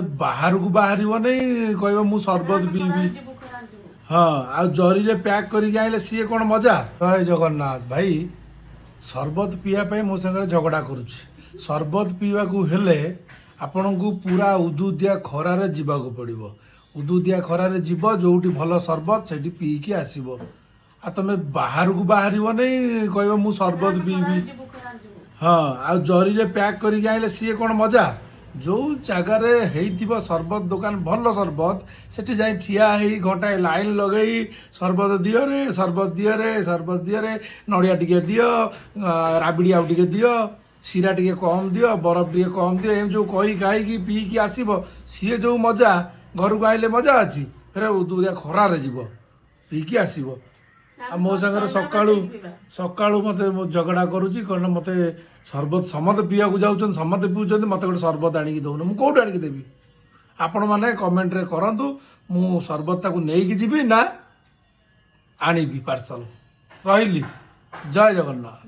बाहर को बाहर कह मु सरबत पीबी हाँ आ जरी रे पैक करके आइले सी कौन मजा जय जगन्नाथ भाई सरबत पीवा मो सागर झगड़ा करुच्ची सरबत पीवा को हेले आपण को पूरा उदुदिया खरारे जीवाक पड़ो उदुदिया खरारे जीव जोटी भल सरबत से पीकी आसब आ तमे बाहर को बाहर कह मु सरबत पीबी हाँ आ जरी रे पैक करके आइले सी कौन मजा जो जगार सरबत दुकान भल सरबत सेठी जाई ठिया हेई घंटाए लाइन लगई सरबत दियो रे सरबत दियो रे सरबत दियो रे नड़िया टिके दियो राबिड़ी आउ टिके दियो सीरा टिके कम दियो बरफ टिके कम दियो एम जो कही कहीं पी की आसब सी जो मजा घर को आइले मजा अच्छी फेर उदुदिया खरारे जीव पी की आसब मो सागर सकाळू मते झगड़ा करुच्ची कारण मत सरबत समस्त पीवा जाऊँ समस्त पीछे मत गोटे सरबत आणिकी दौन मुझे कौट आणिकी देवी आपण मैंने कमेंट रे करंतु मु सरबत ताकू नहीं जीवी ना आनिबी पार्सल रही जय जगन्नाथ।